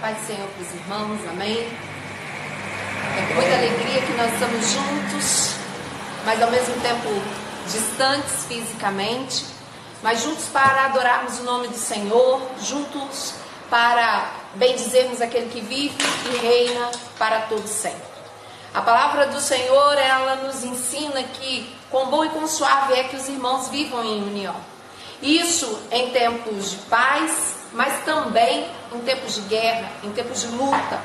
Paz do Senhor para os irmãos, amém? É com muita alegria que nós estamos juntos, mas ao mesmo tempo distantes fisicamente, mas juntos para adorarmos o nome do Senhor, juntos para bendizermos aquele que vive e reina para todo sempre. A palavra do Senhor, ela nos ensina que quão bom e quão suave é que os irmãos vivam em união. Isso em tempos de paz, mas também em tempos de guerra, em tempos de luta.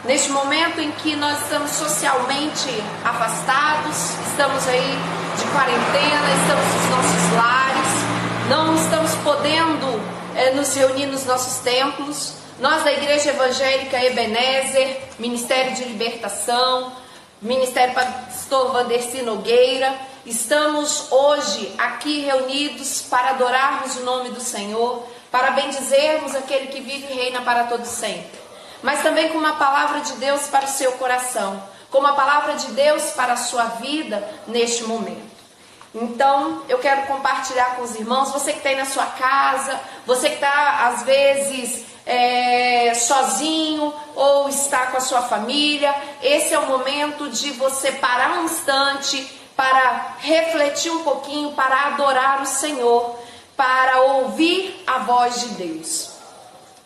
Neste momento em que nós estamos socialmente afastados, estamos aí de quarentena, estamos nos nossos lares, não estamos podendo nos reunir nos nossos templos. Nós da Igreja Evangélica Ebenezer, Ministério de Libertação, Ministério Pastor Vandercy Nogueira, estamos hoje aqui reunidos para adorarmos o nome do Senhor, para bendizermos aquele que vive e reina para todo sempre, mas também com uma palavra de Deus para o seu coração, com uma palavra de Deus para a sua vida neste momento. Então, eu quero compartilhar com os irmãos, você que está aí na sua casa, você que está às vezes sozinho ou está com a sua família, esse é o momento de você parar um instante para refletir um pouquinho, para adorar o Senhor, para ouvir a voz de Deus.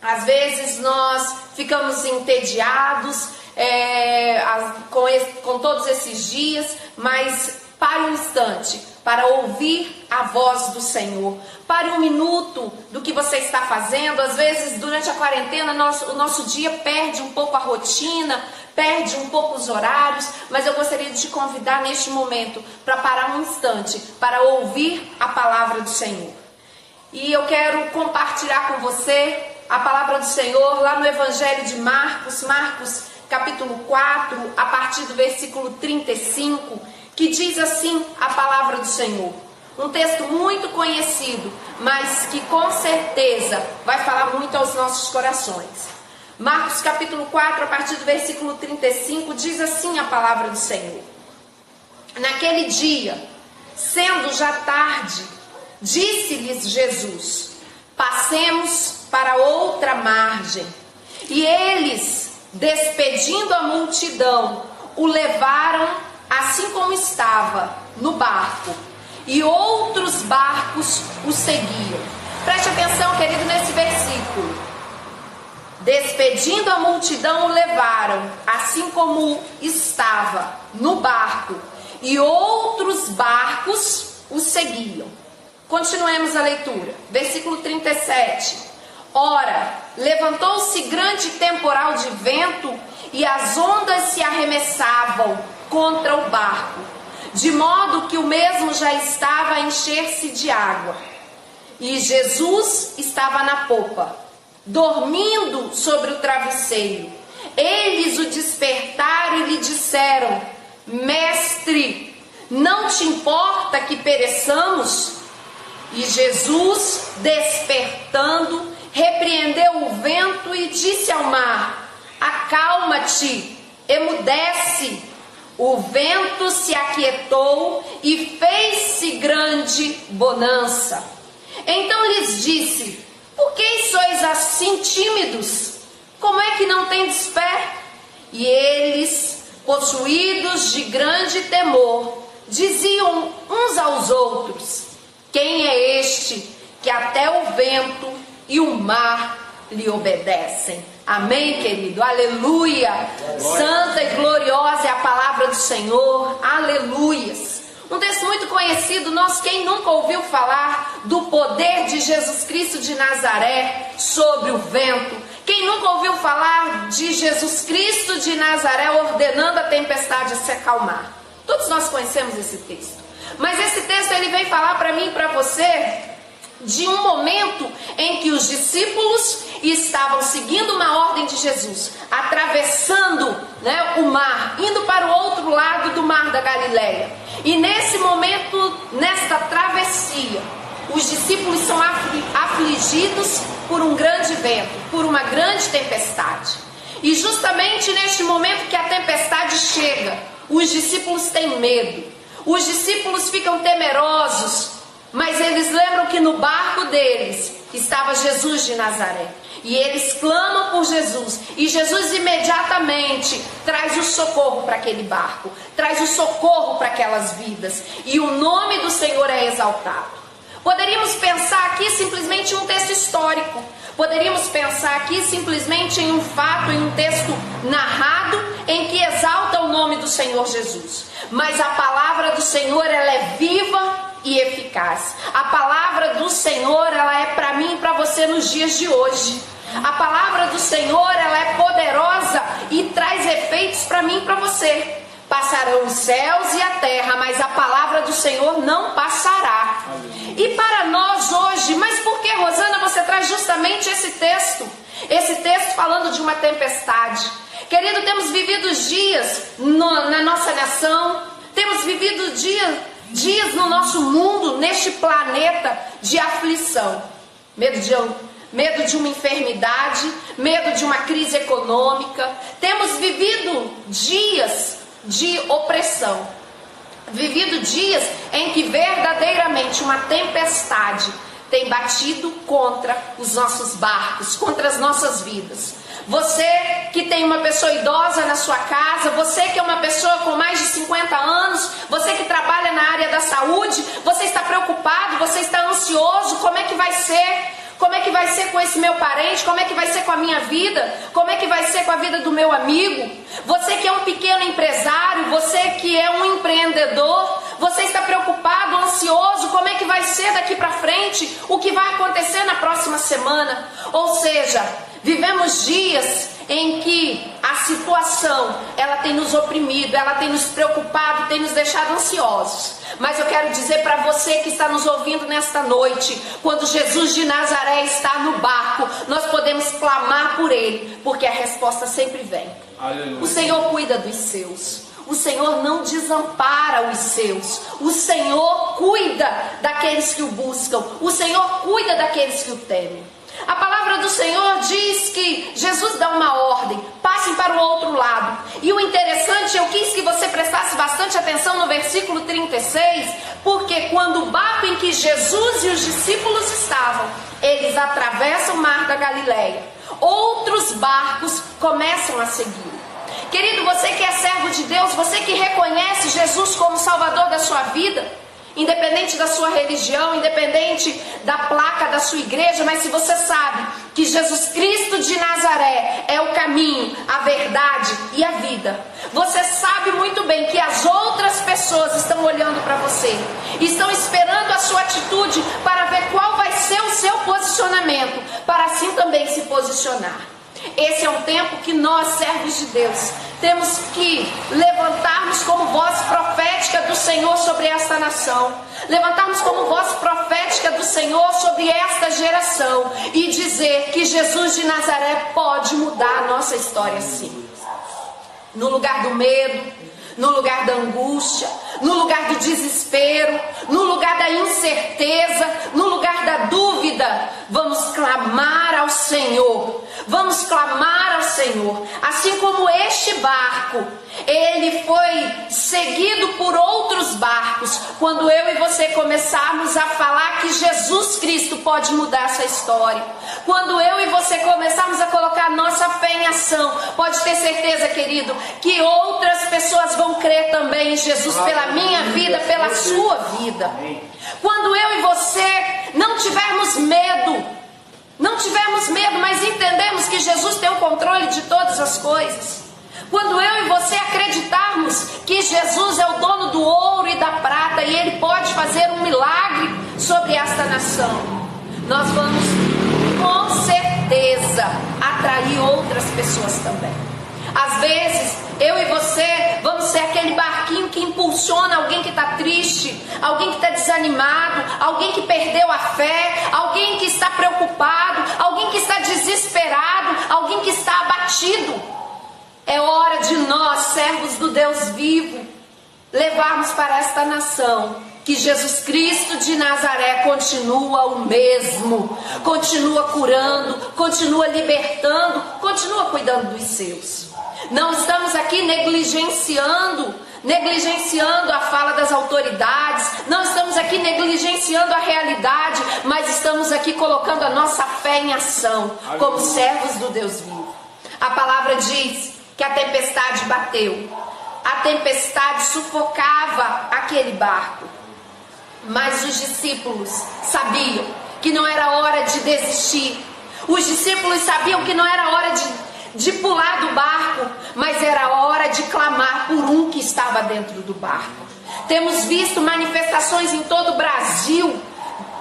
Às vezes nós ficamos entediados com todos esses dias, mas pare um instante para ouvir a voz do Senhor. Pare um minuto do que você está fazendo. Às vezes durante a quarentena o nosso dia perde um pouco a rotina, perde um pouco os horários, mas eu gostaria de te convidar neste momento para parar um instante, para ouvir a palavra do Senhor. E eu quero compartilhar com você a palavra do Senhor lá no Evangelho de Marcos, Marcos capítulo 4, a partir do versículo 35, que diz assim a palavra do Senhor. Um texto muito conhecido, mas que com certeza vai falar muito aos nossos corações. Marcos capítulo 4, a partir do versículo 35, diz assim a palavra do Senhor. Naquele dia, sendo já tarde, disse-lhes Jesus: passemos para outra margem. E eles, despedindo a multidão, o levaram assim como estava, no barco. E outros barcos o seguiam. Preste atenção, querido, nesse versículo. Despedindo a multidão, o levaram assim como estava, no barco. E outros barcos o seguiam. Continuemos a leitura. Versículo 37. Ora, levantou-se grande temporal de vento e as ondas se arremessavam contra o barco, de modo que o mesmo já estava a encher-se de água. E Jesus estava na popa, dormindo sobre o travesseiro. Eles o despertaram e lhe disseram: Mestre, não te importa que pereçamos? E Jesus, despertando, repreendeu o vento e disse ao mar: acalma-te, emudece. O vento se aquietou e fez-se grande bonança. Então lhes disse: por que sois assim tímidos? Como é que não tendes fé? E eles, possuídos de grande temor, diziam uns aos outros: quem é este que até o vento e o mar lhe obedecem? Amém, querido? Aleluia! Santa e gloriosa é a palavra do Senhor. Aleluias! Um texto muito conhecido, quem nunca ouviu falar do poder de Jesus Cristo de Nazaré sobre o vento? Quem nunca ouviu falar de Jesus Cristo de Nazaré ordenando a tempestade a se acalmar? Todos nós conhecemos esse texto. Mas esse texto ele vem falar para mim e para você de um momento em que os discípulos estavam seguindo uma ordem de Jesus, atravessando o mar, indo para o outro lado do mar da Galileia. E nesse momento, nesta travessia, os discípulos são afligidos por um grande vento, por uma grande tempestade. E justamente neste momento que a tempestade chega, os discípulos têm medo, os discípulos ficam temerosos, mas eles lembram que no barco deles estava Jesus de Nazaré. E eles clamam por Jesus. E Jesus imediatamente traz o socorro para aquele barco. Traz o socorro para aquelas vidas. E o nome do Senhor é exaltado. Poderíamos pensar aqui simplesmente em um texto histórico. Poderíamos pensar aqui simplesmente em um fato, em um texto narrado em que exalta o nome do Senhor Jesus. Mas a palavra do Senhor, ela é viva e eficaz. A palavra do Senhor, ela é para mim e para você nos dias de hoje. A palavra do Senhor, ela é poderosa e traz efeitos para mim e para você. Passarão os céus e a terra, mas a palavra do Senhor não passará. E para nós hoje, mas por que, Rosana, você traz justamente esse texto? Esse texto falando de uma tempestade. Querido, temos vivido dias na nossa nação, temos vivido dias no nosso mundo, neste planeta de aflição. Medo de uma enfermidade, medo de uma crise econômica. Temos vivido dias de opressão, vivido dias em que verdadeiramente uma tempestade tem batido contra os nossos barcos, contra as nossas vidas. Você que tem uma pessoa idosa na sua casa, você que é uma pessoa com mais de 50 anos, você que trabalha na área da saúde, você está preocupado, você está ansioso, como é que vai ser? Como é que vai ser com esse meu parente? Como é que vai ser com a minha vida? Como é que vai ser com a vida do meu amigo? Você que é um pequeno empresário, você que é um empreendedor, você está preocupado, ansioso, como é que vai ser daqui para frente? O que vai acontecer na próxima semana? Ou seja, vivemos dias em que a situação, ela tem nos oprimido, ela tem nos preocupado, tem nos deixado ansiosos. Mas eu quero dizer para você que está nos ouvindo nesta noite, quando Jesus de Nazaré está no barco, nós podemos clamar por Ele, porque a resposta sempre vem. Aleluia. O Senhor cuida dos seus. O Senhor não desampara os seus. O Senhor cuida daqueles que o buscam. O Senhor cuida daqueles que o temem. A palavra do Senhor diz que Jesus dá uma ordem: passem para o outro lado. E o interessante, eu quis que você prestasse bastante atenção no versículo 36, porque quando o barco em que Jesus e os discípulos estavam, eles atravessam o mar da Galileia, outros barcos começam a seguir. Querido, você que é servo de Deus, você que reconhece Jesus como Salvador da sua vida, independente da sua religião, independente da placa da sua igreja, mas se você sabe que Jesus Cristo de Nazaré é o caminho, a verdade e a vida, você sabe muito bem que as outras pessoas estão olhando para você, estão esperando a sua atitude para ver qual vai ser o seu posicionamento, para assim também se posicionar. Esse é um tempo que nós, servos de Deus, temos que levantarmos como voz profética do Senhor sobre esta nação, levantarmos como voz profética do Senhor sobre esta geração e dizer que Jesus de Nazaré pode mudar a nossa história sim. No lugar do medo, no lugar da angústia, no lugar do desespero, no lugar da incerteza, no lugar da dúvida, vamos clamar ao Senhor. Vamos clamar ao Senhor. Assim como este barco, ele foi seguido por outros barcos. Quando eu e você começarmos a falar que Jesus Cristo pode mudar essa história, quando eu e você começarmos a colocar nossa fé em ação, pode ter certeza, querido, que outras pessoas vão crer também em Jesus pela minha vida, pela sua vida. Quando eu e você não tivermos medo, mas entendemos que Jesus tem o controle de todas as coisas. Quando eu e você acreditarmos que Jesus é o dono do ouro e da prata e Ele pode fazer um milagre sobre esta nação, nós vamos com certeza atrair outras pessoas também. Às vezes, eu e você vamos ser aquele barquinho que impulsiona alguém que está triste, alguém que está desanimado, alguém que perdeu a fé, alguém que está preocupado, alguém que está desesperado, alguém que está abatido. É hora de nós, servos do Deus vivo, levarmos para esta nação que Jesus Cristo de Nazaré continua o mesmo, continua curando, continua libertando, continua cuidando dos seus. Não estamos aqui negligenciando a fala das autoridades, não estamos aqui negligenciando a realidade, mas estamos aqui colocando a nossa fé em ação, como servos do Deus vivo. A palavra diz que a tempestade bateu, a tempestade sufocava aquele barco, mas os discípulos sabiam que não era hora de desistir, os discípulos sabiam que não era hora de pular do barco, mas era hora de clamar por um que estava dentro do barco. Temos visto manifestações em todo o Brasil,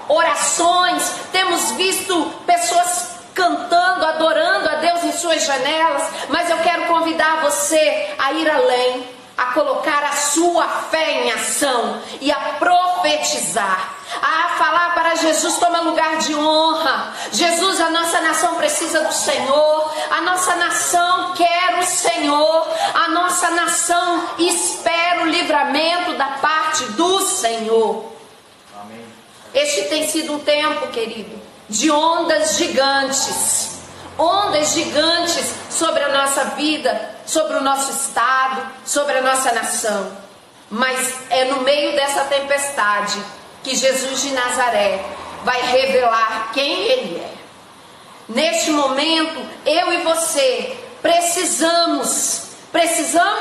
orações, temos visto pessoas cantando, adorando a Deus em suas janelas, mas eu quero convidar você a ir além, a colocar a sua fé em ação e a profetizar, a falar para Jesus: toma lugar de honra. Jesus, a nossa nação precisa do Senhor, a nossa nação quer o Senhor, a nossa nação espera o livramento da parte do Senhor. Amém. Este tem sido um tempo, querido, de ondas gigantes sobre a nossa vida, sobre o nosso estado, sobre a nossa nação. Mas é no meio dessa tempestade que Jesus de Nazaré vai revelar quem Ele é. Neste momento, eu e você precisamos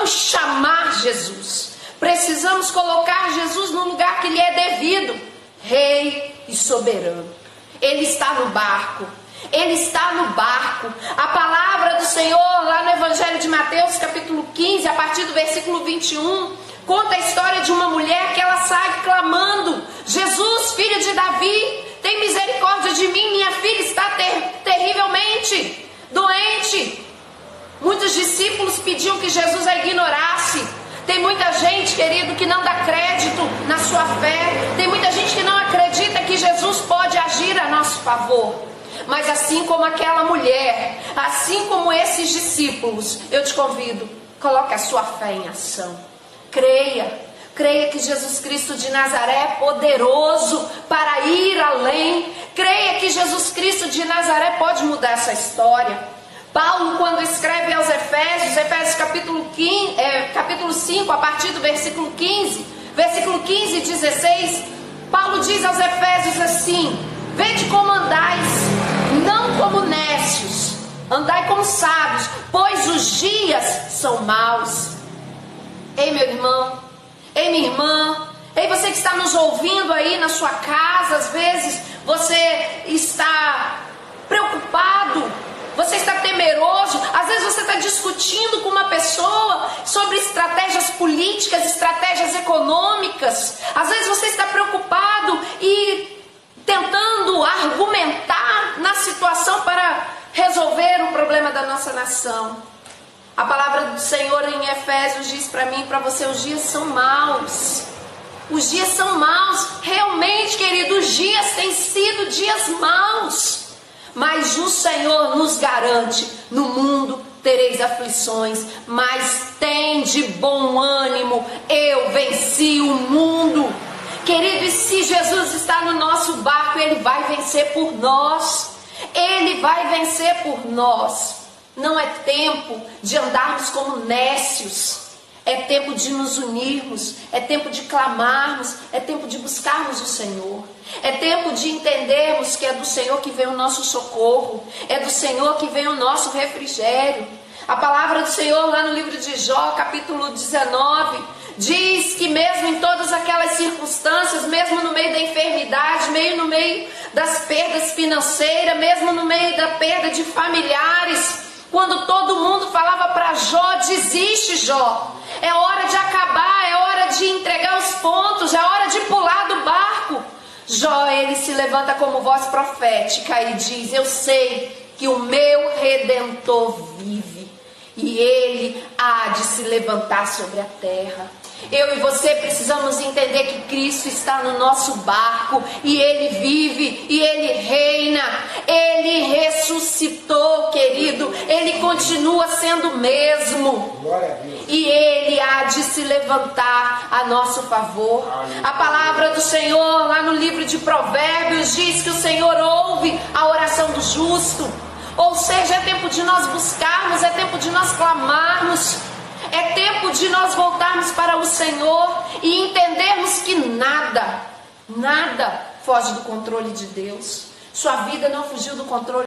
chamar Jesus, precisamos colocar Jesus no lugar que lhe é devido, Rei e soberano. Ele está no barco. Ele está no barco. A palavra do Senhor lá no Evangelho de Mateus, capítulo 15, a partir do versículo 21, conta a história de uma mulher que ela sai clamando: Jesus, filho de Davi, tem misericórdia de mim, minha filha está terrivelmente doente. Muitos discípulos pediam que Jesus a ignorasse. Tem muita gente, querido, que não dá crédito na sua fé. Tem muita gente que não acredita que Jesus pode agir a nosso favor. Mas assim como aquela mulher, assim como esses discípulos, eu te convido, coloque a sua fé em ação. Creia que Jesus Cristo de Nazaré é poderoso para ir além. Creia que Jesus Cristo de Nazaré pode mudar essa história. Paulo, quando escreve aos Efésios capítulo 5, a partir do versículo 15, versículo 15 e 16, Paulo diz aos Efésios assim: vede como andais, não como nécios, andai como sábios, pois os dias são maus. Ei, meu irmão, ei, minha irmã, ei, você que está nos ouvindo aí na sua casa, às vezes você está preocupado, você está temeroso, às vezes você está discutindo com uma pessoa sobre estratégias políticas, estratégias econômicas, às vezes você está preocupado e tentando argumentar na situação para resolver o problema da nossa nação. A palavra do Senhor em Efésios diz para mim e para você: os dias são maus. Os dias são maus. Realmente, querido, os dias têm sido dias maus. Mas o Senhor nos garante: no mundo tereis aflições, mas tende bom ânimo, eu venci o mundo. Querido, e se Jesus está no nosso barco, Ele vai vencer por nós. Ele vai vencer por nós. Não é tempo de andarmos como nécios. É tempo de nos unirmos, é tempo de clamarmos, é tempo de buscarmos o Senhor. É tempo de entendermos que é do Senhor que vem o nosso socorro, é do Senhor que vem o nosso refrigério. A palavra do Senhor lá no livro de Jó, capítulo 19, diz que mesmo em todas aquelas circunstâncias, mesmo no meio da enfermidade, mesmo no meio das perdas financeiras, mesmo no meio da perda de familiares, quando todo mundo falava para Jó: desiste, Jó, é hora de acabar, é hora de entregar os pontos, é hora de pular do barco. Jó, ele se levanta como voz profética e diz: eu sei que o meu Redentor vive e ele há de se levantar sobre a terra. Eu e você precisamos entender que Cristo está no nosso barco e Ele vive e Ele reina. Ele ressuscitou, querido. Ele continua sendo o mesmo. E Ele há de se levantar a nosso favor. A palavra do Senhor lá no livro de Provérbios diz que o Senhor ouve a oração do justo. Ou seja, é tempo de nós buscarmos, é tempo de nós clamarmos, é tempo de nós voltarmos para o Senhor e entendermos que nada foge do controle de Deus. Sua vida não fugiu do controle